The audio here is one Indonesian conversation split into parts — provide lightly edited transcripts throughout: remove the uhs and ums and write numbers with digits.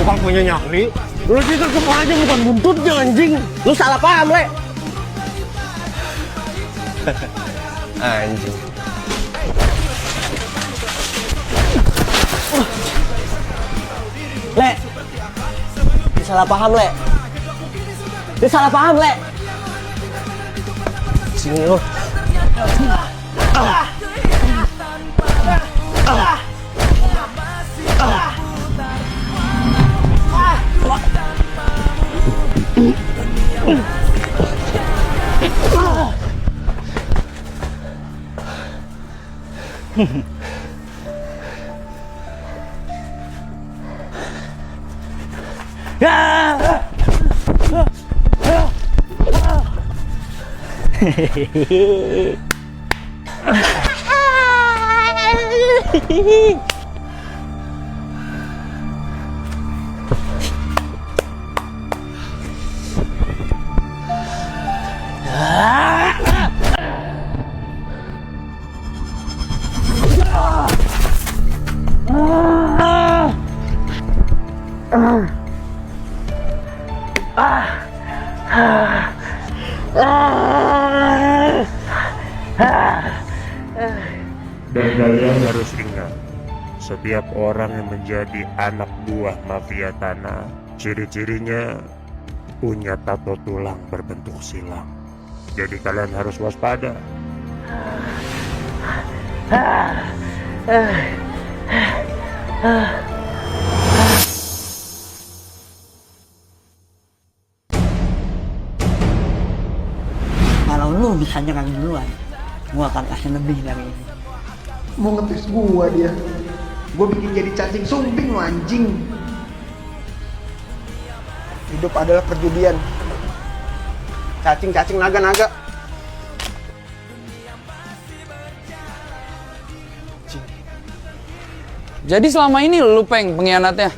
bukan punya nyali. Lu itu kepalanya bukan buntutnya anjing. Lu salah paham, Le. Anjing. Le. Dia salah paham, Le. Dia salah paham, Le. Sini lu. Dan kalian harus ingat, setiap orang yang menjadi anak buah mafia tanah, ciri-cirinya punya tato tulang berbentuk silang. Jadi kalian harus waspada. Kalau lu bisa nyerang duluan, gua akan kasih lebih dari ini. Mau ngetes gua dia. Gua bikin jadi cacing sumbing lo anjing. Hidup adalah perjudian. Cacing-cacing naga-naga. Jadi selama ini lu Peng pengkhianatnya?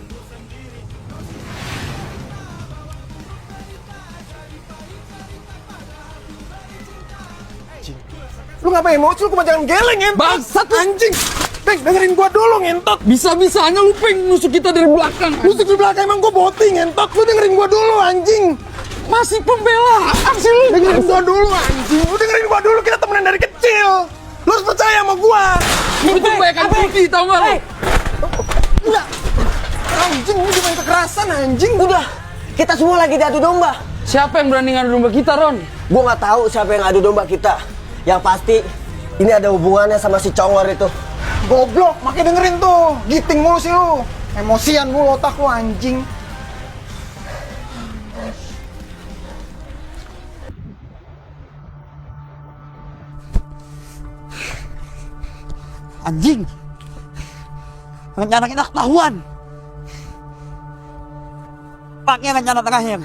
Lu ngapain emosi lu kebanyakan geleng ngentot. Bangsat lu. Anjing. Peng, dengerin gua dulu ngentot. Bisa-bisanya lu Peng nusuk kita dari belakang. Musik di belakang emang gua boti ngentot. Lu dengerin gua dulu anjing. Masih pembelaan sih lu. Dengerin gua dulu anjing. Lu dengerin gua dulu, kita temenan dari kecil. Lu harus percaya sama gua. Lu tuh kebanyakan putih tau gak lu? Enggak. Anjing, lu cuma kekerasan anjing. Udah, kita semua lagi diadu domba. Siapa yang berani ngadu domba kita, Ron? Gua nggak tahu siapa yang adu domba kita. Yang pasti ini ada hubungannya sama si Congor itu. Goblok, makanya dengerin tuh. Giting mulu sih lu. Emosian mulu otak lu anjing. Anjing, rencana kita ketahuan. Pakai rencana terakhir.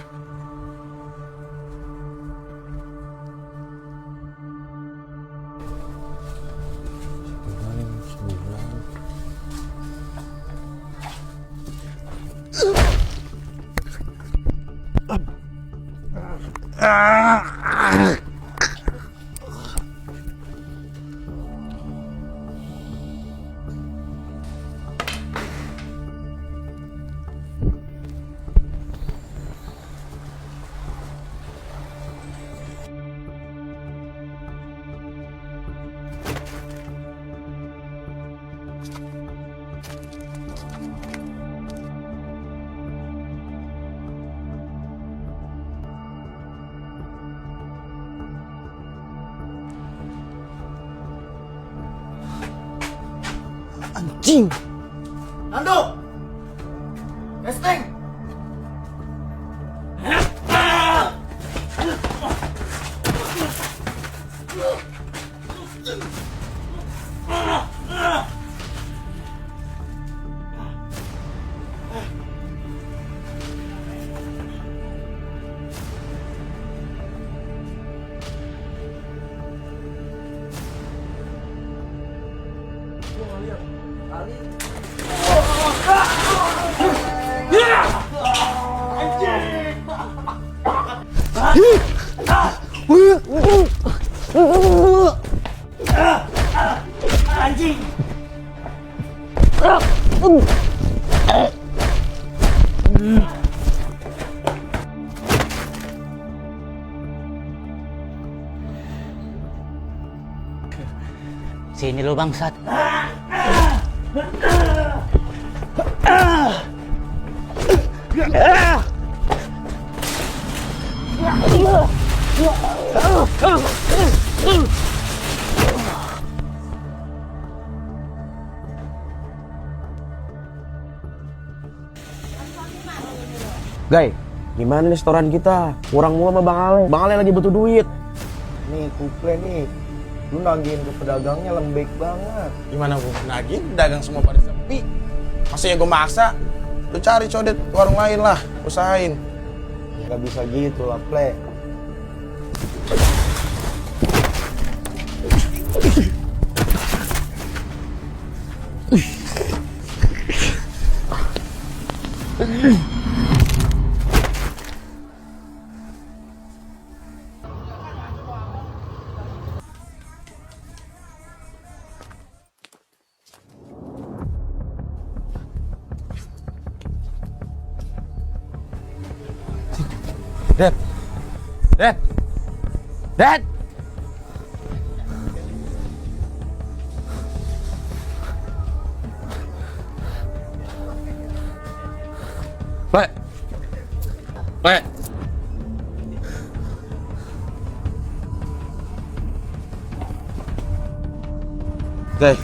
Anjing. Nando. Nesteng. Sini lo bangsat. Guys, gimana nih setoran kita? Kurang mulu sama Bang Ale. Bang Ale lagi butuh duit. Nih kuple nih, lu nagihin ke pedagangnya lembek banget. Gimana gue nagih, dagang semua pada sepi. Maksudnya gue maksa, lu cari codet warung lain lah, usahain. Gak bisa gitu lah, Ple. Dad! Dad! Dad! Pak! Pak! Deh.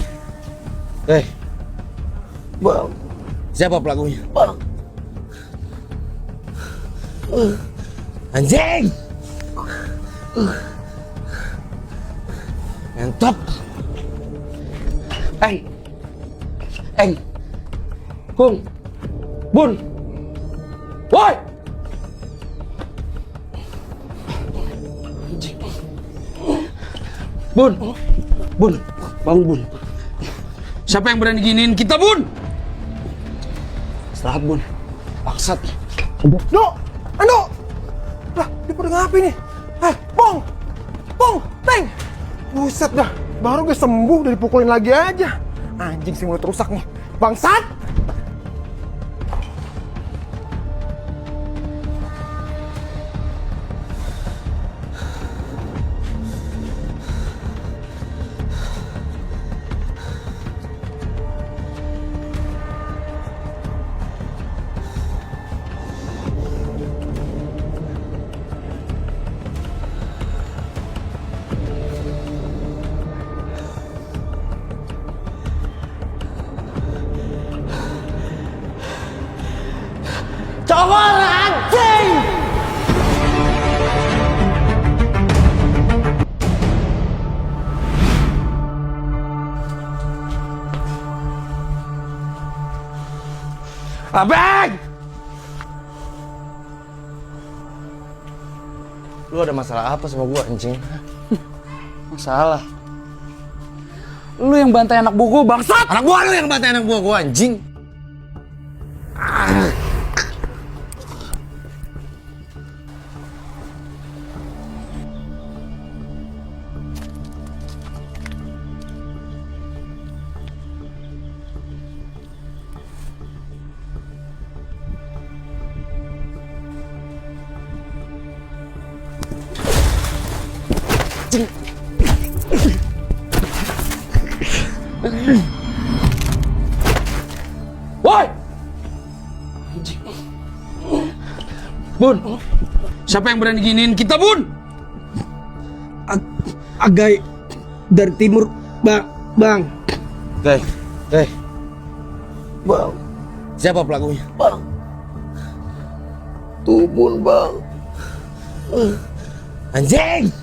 Deh. Bang, Siapa pelakunya? Bang. Anjing! Ngentot! Kung! Bun! Woi! Bun, Bun! Bangun, Bun! siapa yang berani giniin kita, Bun? Istirahat, Bun! Bangsat! Do! Ando! Lah, dia pada ngapain nih? Pong! Pong! Teng! Buset dah, baru gue sembuh udah dipukulin lagi aja. Anjing si mulut rusak nih. Bangsat! Congor anjing! Abang! Lu ada masalah apa sama gua, anjing? Masalah. Lu yang bantai anak buku, bangsat! Anak gua lu yang bantai anak gua, anjing! Woi! Bun, siapa yang berani giniin kita, Bun? Agai dari timur, Bang. Deh. Bang, Siapa pelakunya? Bang. Tubun, Bang. Anjing!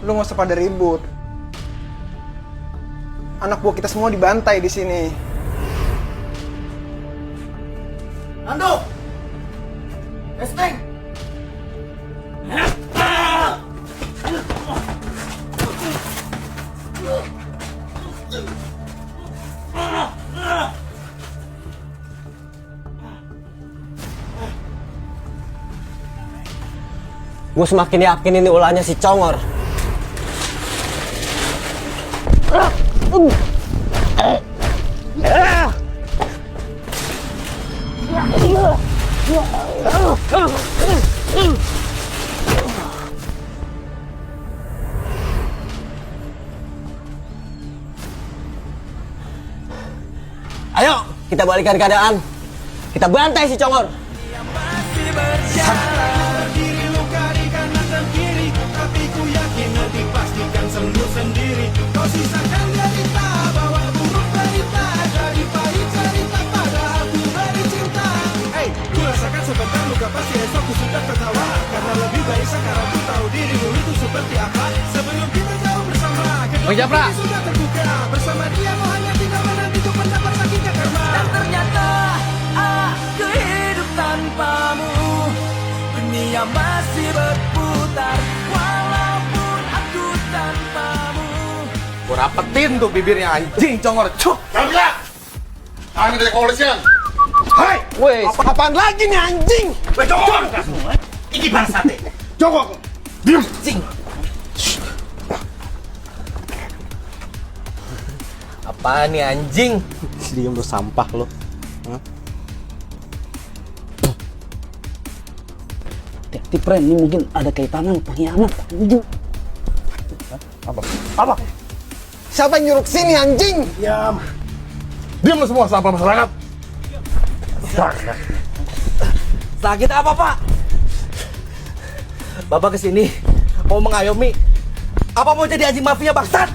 Lu nggak usah pada ribut. Anak buah kita semua dibantai di sini. Ando! Esteng! Gue semakin yakin ini ulahnya si Congor. Ayo, kita balikan keadaan. Kita bantai si Congor. Bang Japra. Dan ternyata aku hidup tanpamu. Dunia masih berputar walaupun aku tanpamu. Gue rapetin tuh bibirnya anjing Congor. Cuk. Kalian! Kami dari kepolisian! Hai! Woi, Apaan lagi nih anjing? Jongkok! Ini bangsate! Jongkok! Diam! Apaan nih anjing? Diam lu sampah lu. Hati-hati, Pren. Ini mungkin ada kaitannya sama pengkhianat. Anjing. Apa? Siapa yang nyuruh sini anjing? Diam lu semua sampah masyarakat! Sakit apa, Pak? Bapak kesini mau mengayomi. Apa mau jadi anjing mafia bangsat?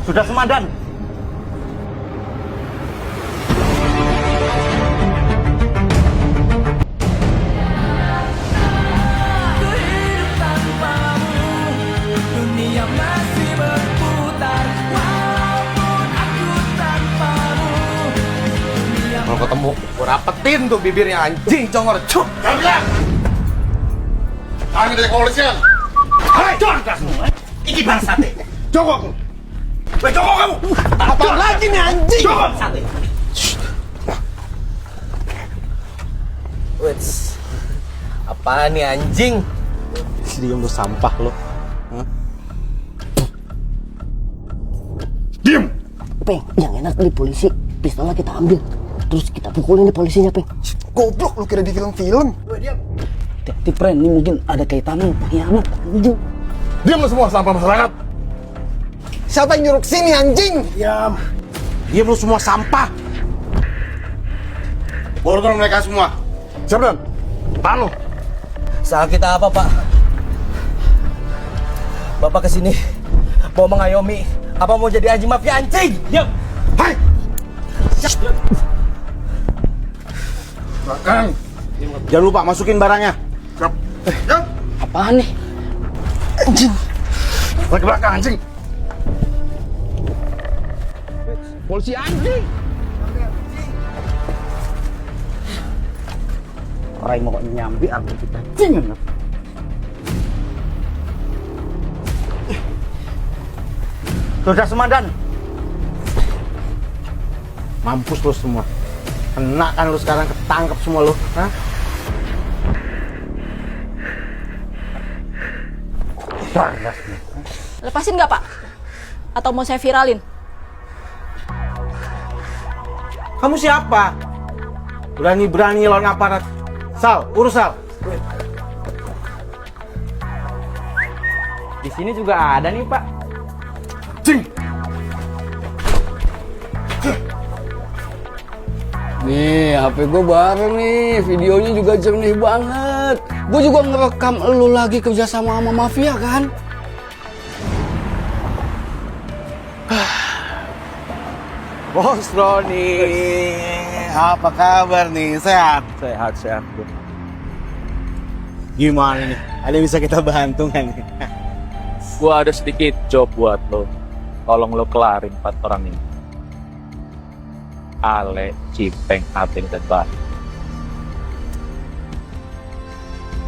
Sudah semandan. Aku hidup tanpamu. Dunia masih berputar walaupun aku tanpamu. Kalau ketemu, gue rapetin tuh bibirnya anjing Congor. Cuk. Kalian! Kami dari kepolisian! Hai! Ini bangsate! Jongkok! Jongkok kamu! Apaan lagi nih anjing? Jongkok! Wits. Apaan nih anjing? Diam lu sampah lu. Diam! Peng, yang enak di polisi. Pistolnya kita ambil. Terus kita pukulin di polisinya, Peng. Goblok, lu kira di film-film? Hati-hati, Pren. Ini mungkin ada kaitannya sama pengkhianat. Anjing. Diam lu semua sampah masyarakat! Siapa yang nyuruh sini anjing? Diam lu semua sampah! Borgol mereka semua! Siapa dan? Apaan lu? Salah kita apa, Pak? Bapak kesini mau mengayomi. Apa mau jadi anjing mafia anjing? Diam. Hai! Belakang! Jangan lupa masukin barangnya. Siap! Siap! Apaan nih? Anjing. Balik ke belakang anjing! polisi anjing. Orang mau nyambi arti kita. Jangan. Sudah semandan. Mampus lu semua. Kena kan lu sekarang, ketangkep semua lu. Hah? Lepasin nggak, Pak? Atau mau saya viralin? Kamu siapa? Berani-berani lawan aparat. Sal, urus Sal. Di sini juga ada nih, Pak. Cing! Nih, HP gue baru nih, videonya juga jernih banget. Gue juga ngerekam elu lagi kerjasama sama mafia kan. Bos Roni, apa kabar nih? Sehat? Sehat. Gimana nih? Ada yang bisa kita bantu kan nih? Gua ada sedikit job buat lo. Tolong lo kelarin 4 orang ini. Ale, Cipeng, Ating, dan Bah.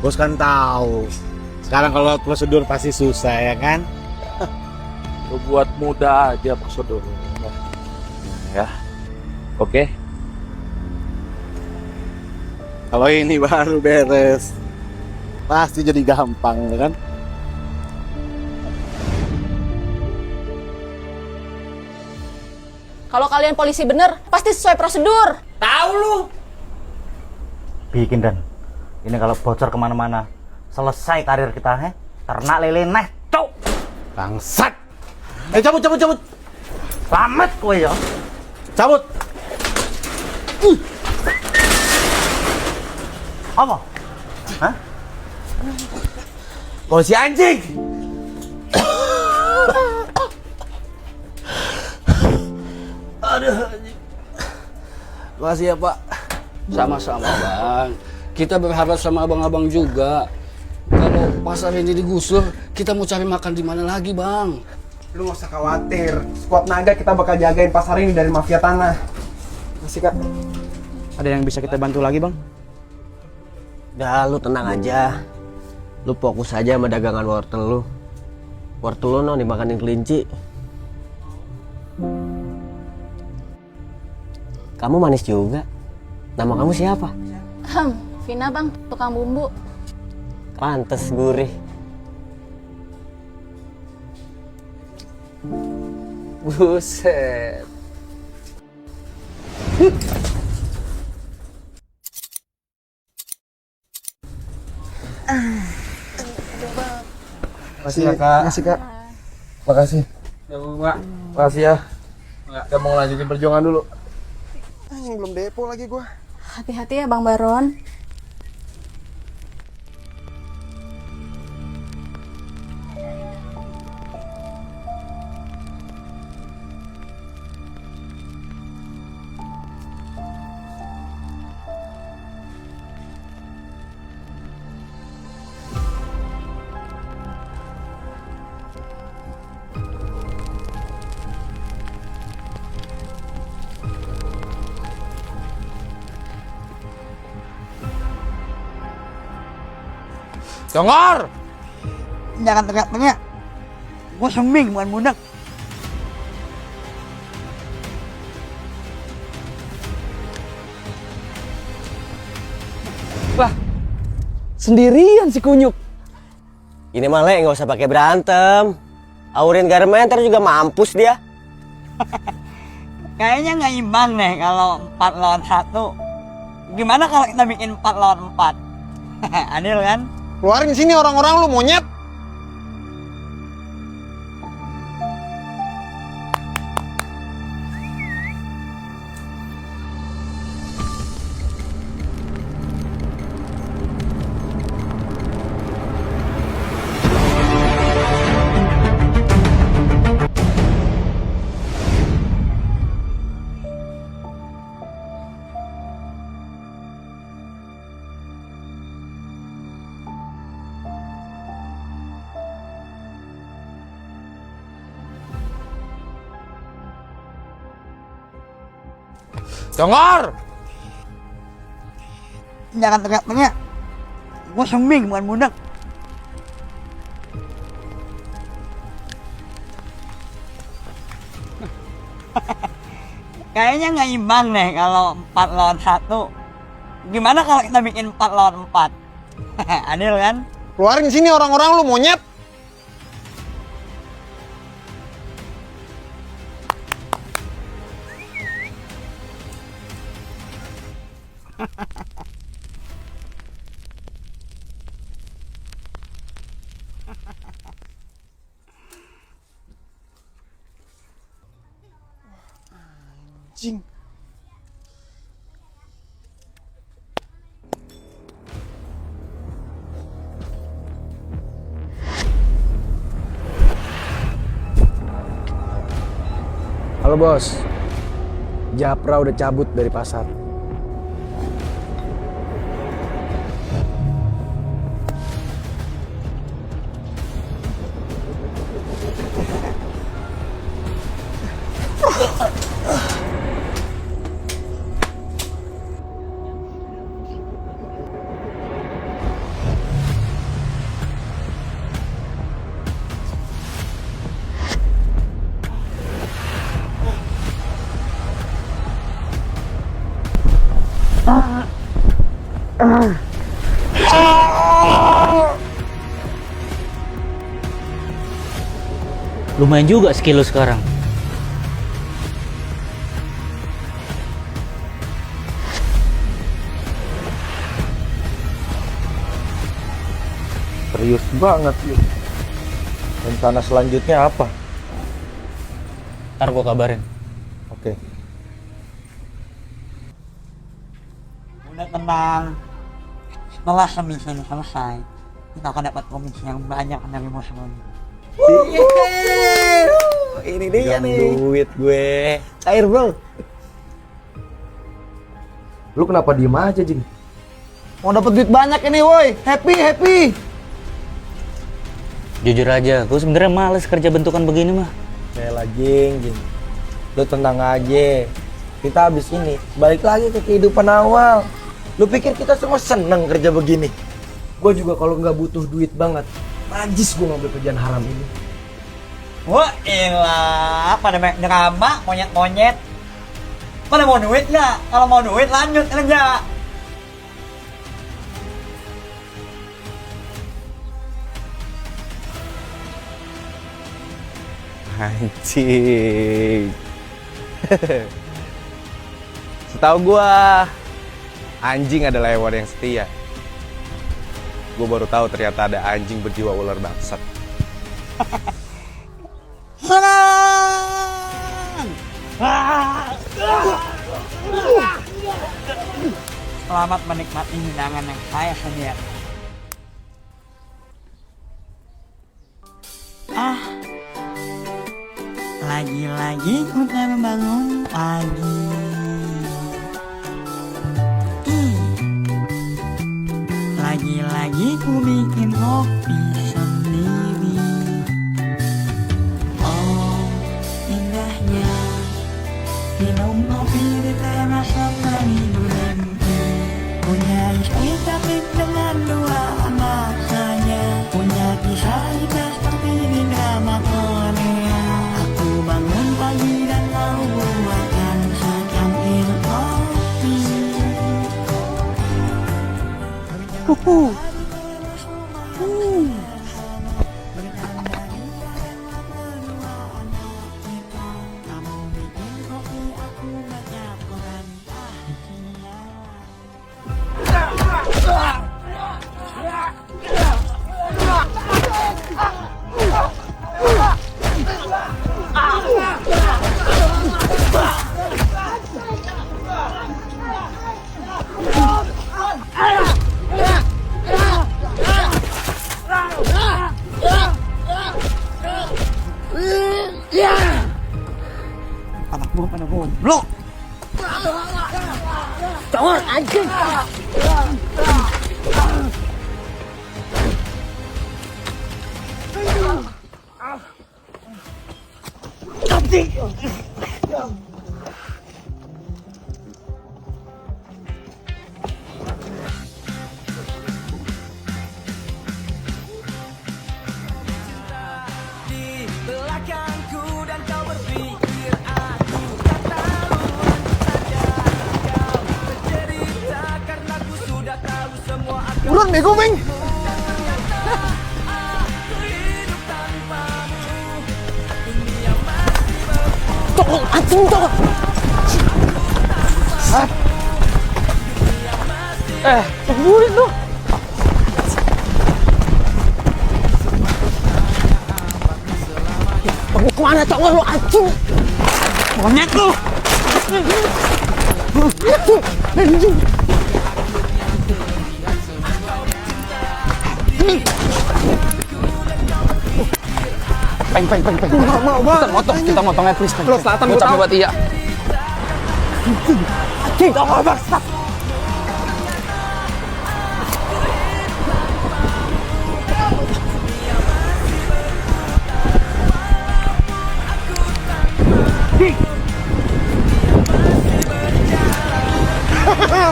Bos kan tahu. Sekarang kalau prosedur pasti susah ya kan? Lo buat mudah aja prosedur. Ya, oke. Kalau ini baru beres, pasti jadi gampang ya kan? Kalau kalian polisi bener, pasti sesuai prosedur. Tahu lu. bikin dan ini kalau bocor kemana-mana selesai karir kita, ternak lele neh, cok. Bangsat. Cabut. Selamat kowe ya. Cabut. Apa? Hah? Polisi anjing. Aduh. Makasih ya Pak. Sama-sama Bang. Kita berharap sama abang-abang juga. Kalau pasar ini digusur, kita mau cari makan di mana lagi Bang? Lu gak usah khawatir. Squad naga kita bakal jagain pasar ini dari mafia tanah. Masih Kak. Ada yang bisa kita bantu lagi, Bang? Udah, lu tenang aja. Lu fokus aja sama dagangan wortel lu. Wortel lu no dimakanin kelinci. Kamu manis juga. Nama kamu siapa? Vina Bang, tukang bumbu. Pantes gurih. Buset. Makasih ya Kak. Makasih. Ya Pak. Makasih ya. Kita mau lanjutin perjuangan dulu. Anjing belum depo lagi gua. Hati-hati ya Bang Baron. Congor! Jangan teriak-teriak. Gue sembing bukan budak. Wah, sendirian si Kunyuk. Ini mah Le, nggak usah pakai berantem. Aurin Garmen ntar juga mampus dia. Kayaknya nggak imbang deh kalau 4 lawan 1. Gimana kalau kita bikin 4 lawan 4? Adil kan? Keluarin sini orang-orang lu monyet. Congor! Jangan teriak-teriak. Gue sembing bukan budak. Kayaknya nggak imbang deh kalau 4 lawan 1. Gimana kalau kita bikin 4 lawan 4? Adil kan? Keluarin sini orang-orang lu monyet. Anjing. Halo bos. Japra udah cabut dari pasar. Lumayan juga skill lu sekarang. Serius banget lu. Rencana selanjutnya apa? Ntar gua kabarin. Oke. Udah tenang. Setelah semisi ini selesai, kita akan dapat komisi yang banyak dari bos lo. Ini dia nih. Duit gue. Cair bro. Lu kenapa diem aja, Jing? Mau dapat duit banyak ini woi. Happy. Jujur aja, gue sebenarnya males kerja bentukan begini mah. Yaelah, Jing. Lu tenang aja. Kita habis ini balik lagi ke kehidupan awal. Lu pikir kita semua seneng kerja begini? Gue juga kalau nggak butuh duit banget, najis gue ngambil kerjaan haram ini. Wah ilah, pada banyak drama, monyet-monyet. Pada mau duit nggak? Kalau mau duit lanjut kerja. Anjing. Setahu gua, anjing adalah hewan yang setia. Gue baru tahu ternyata ada anjing berjiwa ular bangsat. Selamat menikmati hidangan yang saya sediakan. Lagi-lagi kita membangun pagi. Lagi-lagi ku bikin kopi sendiri. Oh, indahnya minum kopi di teras sampai berhenti. Punya istri tapi dengan 2 anak saja. Punya kisah hidup seperti di drama Korea. Aku bangun pagi dan kau buatkan secangkir kopi. Pada goblok. Jangan anjing. Di belakangku dan kau berpikir aku tak tahu saja kau bercerita karena ku sudah tahu semua akan Buruan bego, Meng. aku hidup tanpamu. Dunia masih Tolong, anjing, tolong. Tungguin lu. Mau kemana cowok lu, anjing? Monyet lu. Anjing. Peng. Nggak mau banget. Kita motongnya please, Peng. Lo selatan Gua gua capek tahu. buat iya. Anjing, tolong bangsat.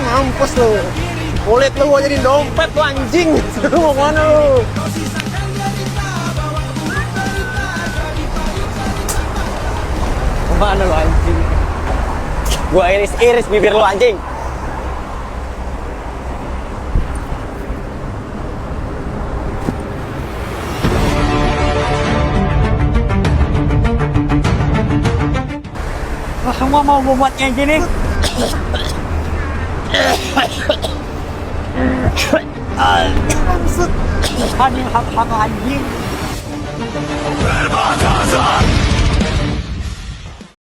Mampus lu. Kulit lu gua jadi dompet lu, anjing. Lu mau kemana lu? Kemana lu anjing? Gua iris-iris bibir lu anjing. Lo semua mau gue buat kayak gini? anjing hak anjing.